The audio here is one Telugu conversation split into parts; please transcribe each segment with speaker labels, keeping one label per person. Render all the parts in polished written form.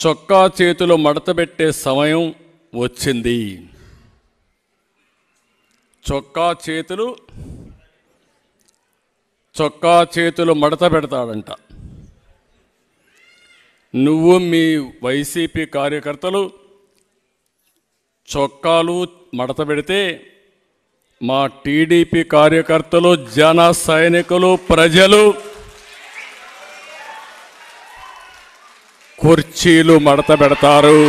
Speaker 1: చొక్కా చేతులు మడతబెట్టే సమయం వచ్చింది. చొక్కా చేతులు మడత పెడతాడంట. నువ్వు మీ వైసీపీ కార్యకర్తలు చొక్కాలు మడత పెడితే మా టీడీపీ కార్యకర్తలు, జన సైనికులు, ప్రజలు కుర్చీలు మడత పెడతారు.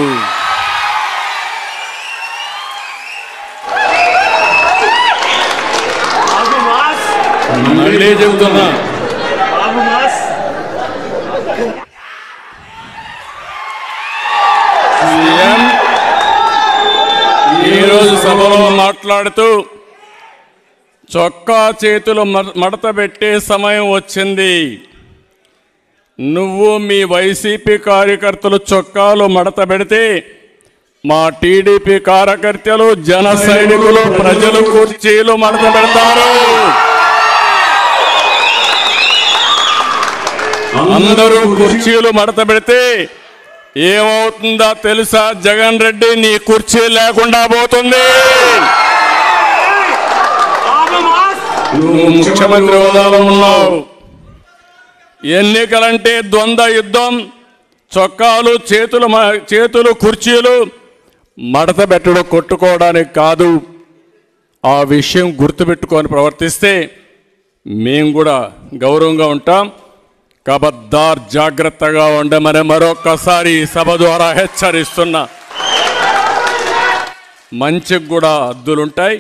Speaker 1: మళ్ళీ చెబుతున్నా, సీఎం ఈరోజు సభలో మాట్లాడుతూ చొక్కా చేతులు మడత పెట్టే సమయం వచ్చింది. నువ్వు మీ వైసీపీ కార్యకర్తలు చొక్కాలు మడత పెడితే మా టీడీపీ కార్యకర్తలు, జన సైనికులు, ప్రజలు కుర్చీలు మడత పెడతారు. అందరూ కుర్చీలు మడత పెడితే ఏమవుతుందో తెలుసా? జగన్ రెడ్డి నీ కుర్చీ లేకుండా పోతుంది. నువ్వు ముఖ్యమంత్రి హోదాలో ఉన్నావు. ఎన్నికలంటే ద్వంద్వ యుద్ధం. చొక్కాలు చేతులు కుర్చీలు మడత పెట్టడం కొట్టుకోవడానికి కాదు. ఆ విషయం గుర్తుపెట్టుకొని ప్రవర్తిస్తే మేము కూడా గౌరవంగా ఉంటాం. కబద్దార్, జాగ్రత్తగా ఉండమని మరొక్కసారి సభ ద్వారా హెచ్చరిస్తున్నా. మంచికి కూడా హద్దులుంటాయి.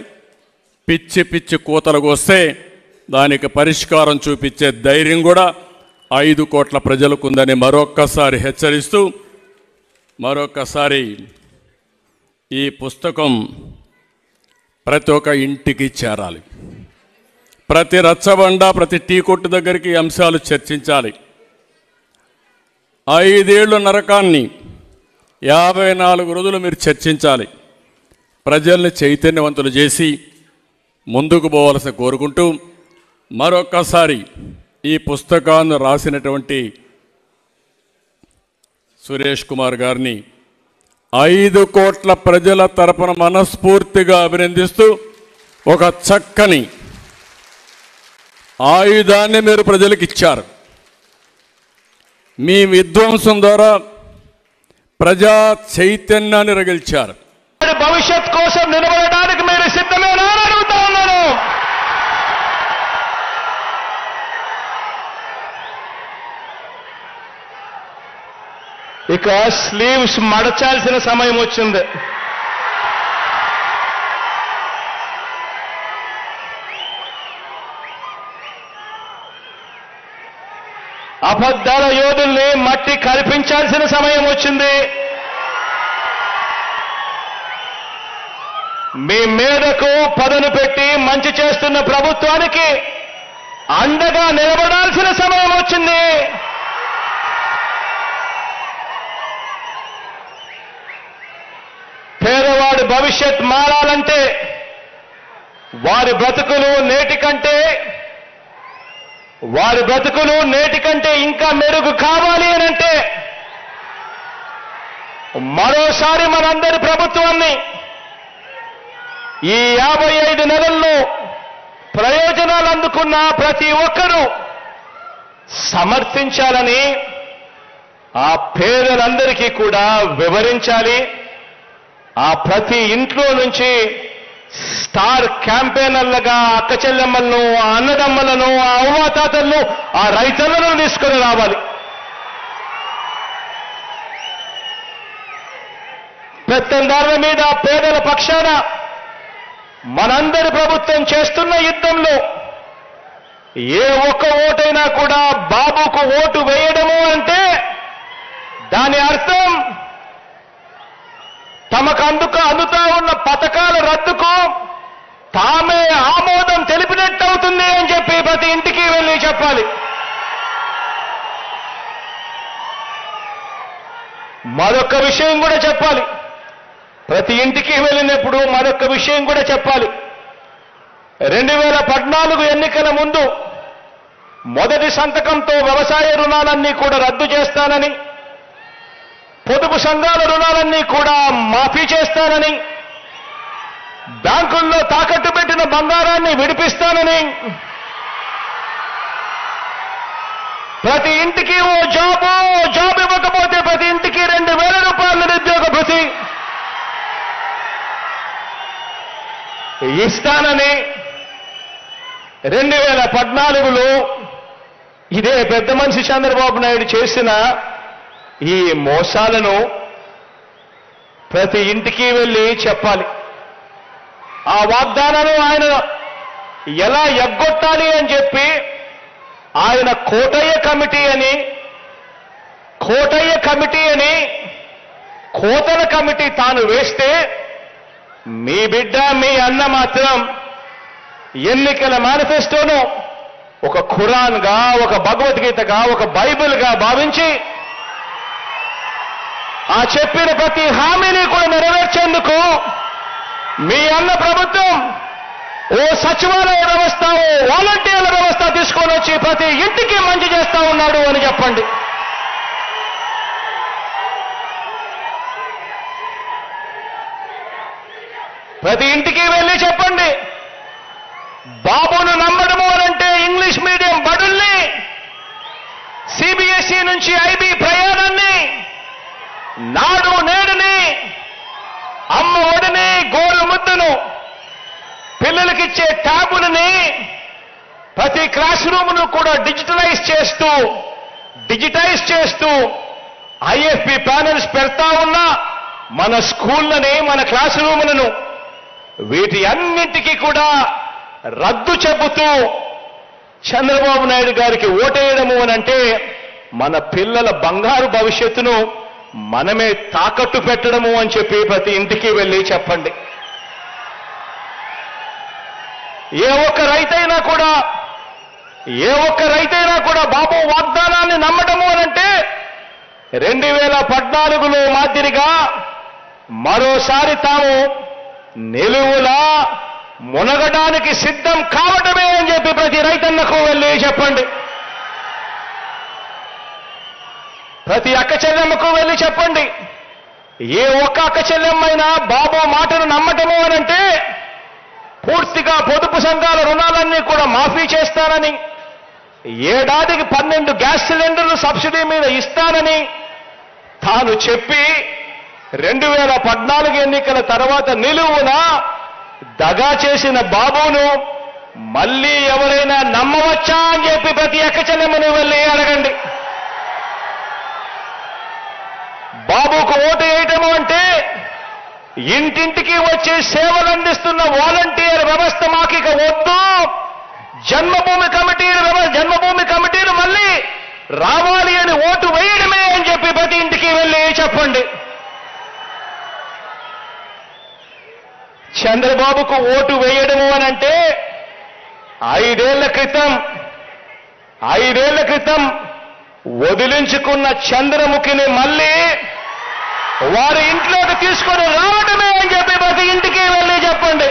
Speaker 1: పిచ్చి పిచ్చి కూతలకు వస్తే దానికి పరిష్కారం చూపించే ధైర్యం కూడా 5 కోట్ల ప్రజలకు ఉందని మరొక్కసారి హెచ్చరిస్తూ, మరొక్కసారి ఈ పుస్తకం ప్రతి ఒక్క ఇంటికి చేరాలి. ప్రతి రచ్చబండ, ప్రతి టీ కొట్టు దగ్గరికి అంశాలు చర్చించాలి. 5 ఏళ్ళు నరకాన్ని 54 రోజులు మీరు చర్చించాలి. ప్రజల్ని చైతన్యవంతులు చేసి ముందుకు పోవాల్సి కోరుకుంటూ, మరొక్కసారి ఈ పుస్తకాన్ని రాసినటువంటి సురేష్ కుమార్ గారిని 5 కోట్ల ప్రజల తరపున మనస్ఫూర్తిగా అభినందిస్తూ, ఒక చక్కని ఆయుధాన్ని మీరు ప్రజలకు ఇచ్చారు. మీ విధ్వంసం ద్వారా ప్రజా చైతన్యాన్ని రగిల్చారు.
Speaker 2: భవిష్యత్ కోసం నిలబడడానికి మీరు సిద్ధమేనా అని అడుగుతా ఉన్నాను. ఇక స్లీవ్స్ మడచాల్సిన సమయం వచ్చింది. అబద్ధాల యోధుల్ని మట్టి కల్పించాల్సిన సమయం వచ్చింది. మీ మీదకు పదను పెట్టి మంచి చేస్తున్న ప్రభుత్వానికి అండగా నిలబడాల్సిన సమయం వచ్చింది. పేదవాడి భవిష్యత్ మారాలంటే, వారి బ్రతుకులు నేటి కంటే ఇంకా మెరుగు కావాలి అనంటే, మరోసారి మనందరి ప్రభుత్వాన్ని ఈ 55 నెలల్లో ప్రయోజనాలు అందుకున్న ప్రతి ఒక్కరూ సమర్థించాలని, ఆ పేదలందరికీ కూడా వివరించాలి. ఆ ప్రతి ఇంట్లో నుంచి స్టార్ క్యాంపెయినర్లుగా అక్క చెల్లెమ్మలను, ఆ అన్నదమ్మలను, ఆ అవ్వాతాతలను, ఆ రైతులను తీసుకొని రావాలి. పెత్తందారుల మీద పేదల పక్షాన మనందరి ప్రభుత్వం చేస్తున్న యుద్ధంలో ఏ ఒక్క ఓటైనా కూడా బాబుకు ఓటు వేయడము అంటే దాని అర్థం తమకు అందుతా ఉన్న పథకాల రద్దుకు తామే ఆమోదం తెలిపినట్టు అవుతుంది అని చెప్పి ప్రతి ఇంటికి వెళ్ళి చెప్పాలి. మరొక విషయం కూడా చెప్పాలి. ప్రతి ఇంటికి వెళ్ళినప్పుడు మరొక విషయం కూడా చెప్పాలి. 2014 ఎన్నికల ముందు మొదటి సంతకంతో వ్యవసాయ రుణాలన్నీ కూడా రద్దు చేస్తానని, పొదుపు సంఘాల రుణాలన్నీ కూడా మాఫీ చేస్తానని, బ్యాంకుల్లో తాకట్టు పెట్టిన బంగారాన్ని విడిపిస్తానని, ప్రతి ఇంటికి ఓ జాబ్ ఇవ్వకపోతే ప్రతి ఇంటికి 2,000 రూపాయల నిరుద్యోగ భృతి ఇస్తానని 2014లో ఇదే పెద్ద మనిషి చంద్రబాబు నాయుడు చేసిన ఈ మోసాలను ప్రతి ఇంటికి వెళ్ళి చెప్పాలి. ఆ వాగ్దానాలను ఆయన ఎలా ఎగ్గొట్టాలి అని చెప్పి ఆయన కోటయ్య కమిటీ అని కోతల కమిటీ తాను వేస్తే, మీ బిడ్డ మీ అన్న మాత్రం ఎన్నికల మేనిఫెస్టోను ఒక ఖురాన్గా, ఒక భగవద్గీతగా, ఒక బైబిల్గా భావించి ఆ చెప్పిన ప్రతి హామీని కూడా నెరవేర్చేందుకు మీ అన్న ప్రభుత్వం ఓ సచివాలయ వ్యవస్థ, ఓ వాలంటీర్ల వ్యవస్థ తీసుకొని వచ్చి ప్రతి ఇంటికి మంచి చేస్తా ఉన్నాడు అని చెప్పండి. ప్రతి ఇంటికి వెళ్ళి చెప్పండి. బాబును నమ్మడము అనంటే ఇంగ్లీష్ మీడియం బడుల్ని, సిబిఎస్ఈ నుంచి ఐబీ ప్రయాణాన్ని, నాడు నేడుని, అమ్మ ఒడిని, గోరు ముద్దను, పిల్లలకిచ్చే ట్యాబులని, ప్రతి క్లాస్ రూమ్ను కూడా డిజిటైజ్ చేస్తూ ఐఎఫ్పి ప్యానెల్స్ పెడతా ఉన్నా మన స్కూళ్ళని, మన క్లాస్ రూములను, వీటి అన్నింటికీ కూడా రద్దు చెబుతూ చంద్రబాబు నాయుడు గారికి ఓటేయడము అనంటే మన పిల్లల బంగారు భవిష్యత్తును మనమే తాకట్టు పెట్టడము అని చెప్పి ప్రతి ఇంటికి వెళ్ళి చెప్పండి. ఏ ఒక్క రైతైనా కూడా బాబు వాగ్దానాన్ని నమ్మటము అనంటే 2014లో మాదిరిగా మరోసారి తాము నిలువులా మునగడానికి సిద్ధం కావటమే అని చెప్పి ప్రతి రైతన్నకు వెళ్ళి చెప్పండి. ప్రతి అక్క చెల్లెమ్మకు వెళ్ళి చెప్పండి. ఏ ఒక్క అక్క చెల్లెమ్మైనా బాబు మాటను నమ్మటము అనంటే పూర్తిగా పొదుపు సంఘాల రుణాలన్నీ కూడా మాఫీ చేస్తానని, ఏడాదికి 12 గ్యాస్ సిలిండర్లు సబ్సిడీ మీద ఇస్తానని తాను చెప్పి 2014 ఎన్నికల తర్వాత నిలువున దగా చేసిన బాబును మళ్ళీ ఎవరైనా నమ్మవచ్చా అని చెప్పి ప్రతి అక్క చెల్లెమ్మను వెళ్ళి అడగండి. బాబుకు ఓటు వేయటము అంటే ఇంటింటికి వచ్చి సేవలు అందిస్తున్న వాలంటీర్ వ్యవస్థ మాకిక వద్దు, జన్మభూమి కమిటీలు మళ్ళీ రావాలి అని ఓటు వేయడమే అని చెప్పి ప్రతి ఇంటికి వెళ్ళి చెప్పండి. చంద్రబాబుకు ఓటు వేయడము అనంటే 5 ఏళ్ల క్రితం వదిలించుకున్న చంద్రముఖిని మళ్ళీ వారి ఇంట్లోకి తీసుకొని రావడమే అని చెప్పి ప్రతి ఇంటికి వెళ్ళి చెప్పండి.